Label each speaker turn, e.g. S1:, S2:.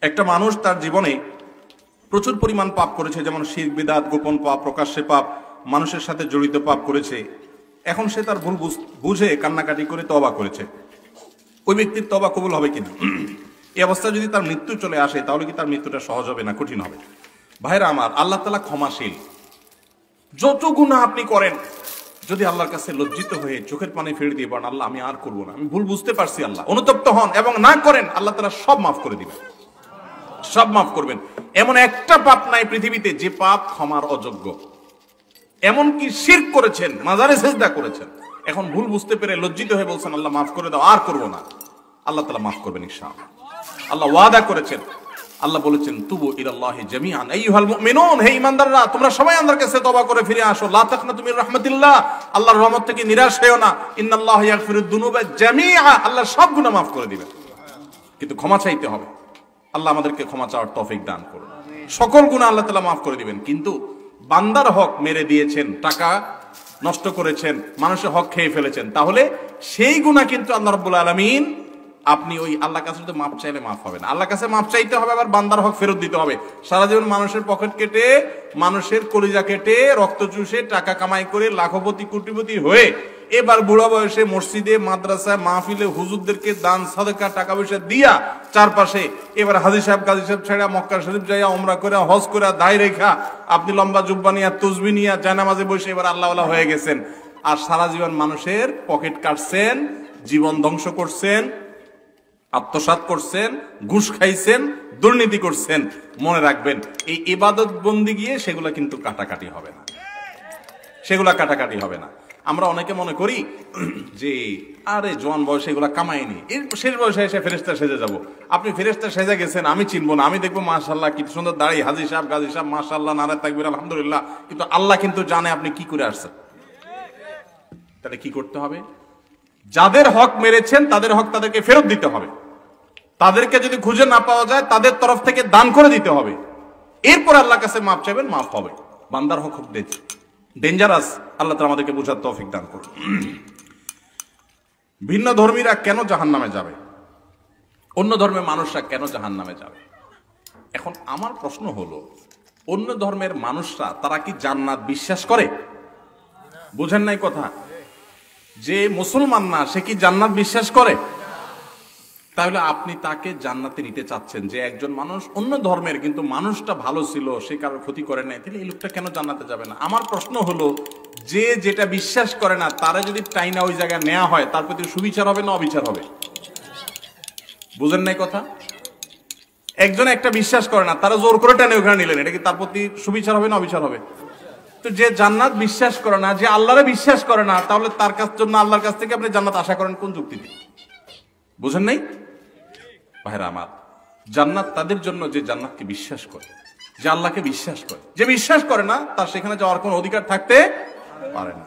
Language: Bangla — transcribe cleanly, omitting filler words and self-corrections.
S1: একটা মানুষ তার জীবনে প্রচুর পরিমাণ পাপ করেছে, যেমন শিরক বিদআত, গোপন পাপ, প্রকাশ্যে পাপ, মানুষের সাথে জড়িত পাপ করেছে। এখন সে তার ভুল বুঝে কান্নাকাটি করে তওবা করেছে। ওই ব্যক্তির তওবা কবুল হবে কিনা? এই অবস্থায় যদি তার মৃত্যু চলে আসে তাহলে কি তার মৃত্যুটা সহজ হবে না কঠিন হবে? ভাইরা আমার, আল্লাহ তাআলা ক্ষমাশীল। যত গুনাহ আপনি করেন, যদি আল্লাহর কাছে লজ্জিত হয়ে চোখের পানি ফেলে দিয়ে বলেন, আল্লাহ আমি আর করবো না, আমি ভুল বুঝতে পারছি, আল্লাহ, অনুতপ্ত হন এবং না করেন, আল্লাহ তাআলা সব মাফ করে দিবেন, সব মাফ করবেন। এমন একটা পাপ নাই পৃথিবীতে যে পাপ ক্ষমার অযোগ্য। এমনকি শিরক করেছেন, মাজারে সিজদা করেছেন, এখন ভুল বুঝতে পেরে লজ্জিত হয়ে বলছেন আল্লাহ মাফ করে দাও, আর করবো না, আল্লাহ তাআলা মাফ করবেন ইনশাআল্লাহ। আল্লাহ ওয়াদা করেছেন, আল্লাহ বলেছেন তুবু ইলাল্লাহি জামিআন আইয়ুহাল মুমিনুন, হে ঈমানদাররা তোমরা সবাই আল্লাহর কাছে তওবা করে ফিরে আসো। লা তাকনাতু মির রাহমাতিল্লাহ, আল্লাহর রহমত থেকে নিরাশ হয়ো না। ইন্নাল্লাহা ইয়াগফিরুদ দুনুবা জামিআ, আল্লাহ সব গুনাহ মাফ করে দিবেন, কিন্তু ক্ষমা চাইতে হবে। আল্লাহ আমাদেরকে ক্ষমা চাওয়ার তৌফিক দান করুন। সকল গুনাহ আল্লাহ তাআলা মাফ করে দিবেন, কিন্তু বান্দার হক মেরে দিয়েছেন, টাকা নষ্ট করেছেন, মানুষের হক খেয়ে ফেলেছেন, তাহলে সেই গুনাহ কিন্তু আল্লাহ রাব্বুল আলামিন, আপনি ওই আল্লাহর কাছে তো মাপ চাইলে মাফ হবে না, আল্লাহর কাছে মাপ চাইতে হবে, আবার বান্দার হক ফেরত দিতে হবে। সারা জীবন মানুষের পকেট কেটে, মানুষের কলিজা কেটে, রক্ত চুষে, টাকা কামাই করে লাখপতি কোটিপতি হয়ে এবার বুড়া বয়সে মসজিদে, মাদ্রাসায়, মাহফিলে হুজুরদেরকে দান সাদকা টাকা পয়সা দিয়া চারপাশে এবার হাজী সাহেব গাজী সাহেব ছেড়া মক্কা শরীফ যাইয়া উমরা করে, হজ করে, দায় রেখা, আপনি লম্বা জুব্বা নিয়া, তসবি নিয়া, জায়নামাজে বসে এবার আল্লাহওয়ালা হয়ে গেছেন। আর সারা জীবন মানুষের পকেট কাটছেন, জীবন ধ্বংস করছেন, আত্মসাৎ করছেন, ঘুষ খাইছেন, দুর্নীতি করছেন। মনে রাখবেন, এই ইবাদত বন্দি গিয়ে সেগুলা কিন্তু কাটাকাটি হবে না, সেগুলা কাটাকাটি হবে না। আমরা অনেকে মনে করি যে আরে জোয়ান বয়সে এগুলা কামাইনি, এর শেষ বয়সে এসে ফেরেশতা সেজে যাব। আপনি ফেরেশতা সেজে গেছেন, আমি চিনবো না, আমি দেখবো মাশাআল্লাহ কি সুন্দর দাড়ি, হাজী সাহেব গাজী সাহেব মাশাআল্লাহ, নারে তাকবীর, আলহামদুলিল্লাহ, কিন্তু আল্লাহ কিন্তু জানে আপনি কি করে আসছেন। তাহলে কি করতে হবে? যাদের হক মেরেছেন তাদের হক তাদেরকে ফেরত দিতে হবে, তাদেরকে যদি খুঁজে না পাওয়া যায় তাদের তরফ থেকে দান করে দিতে হবে, এরপর আল্লাহর কাছে মাপ চাইবেন, মাফ হবে। বান্দার হক খুব ডেঞ্জারাস। আল্লাহ তাআলা আমাদেরকে বোঝার তৌফিক দান করুন। ভিন্ন ধর্মীরা কেন জাহান্নামে যাবে? অন্য ধর্মের মানুষরা কেন জাহান্নামে যাবে? এখন আমার প্রশ্ন হলো, অন্য ধর্মের মানুষরা তারা কি জান্নাত বিশ্বাস করে? বুঝেন নাই কথা? যে মুসলমান না সে কি জান্নাত বিশ্বাস করে? তাহলে আপনি তাকে জান্নাতে নিতে চাচ্ছেন, যে একজন মানুষ অন্য ধর্মের কিন্তু মানুষটা ভালো ছিল, সে কারোর ক্ষতি করে নাই, তাহলে এই লোকটা কেন জান্নাতে যাবে না? আমার প্রশ্ন হলো, যে যেটা বিশ্বাস করে না তারা যদি টাইনা ওই জায়গায় নেওয়া হয়, তার প্রতি সুবিচার হবে না অবিচার হবে? বুঝেন নাই কথা? একজন একটা বিশ্বাস করে না, তারা জোর করে টেনে ওখানে নিলেন, এটা কি তার প্রতি সুবিচার হবে না অবিচার হবে? তো যে জান্নাত বিশ্বাস করে না, যে আল্লাহরে বিশ্বাস করে না, তাহলে তার কাছ জন্য আল্লাহর কাছ থেকে আপনি জান্নাত আশা করেন কোন যুক্তিতে? বুঝেন নাই ভাইরা আমার? জান্নাত তাদের জন্য যে জান্নাতকে বিশ্বাস করে, যে আল্লাহকে বিশ্বাস করে। যে বিশ্বাস করে না তার সেখানে যাওয়ার কোনো অধিকার থাকতে পারে না।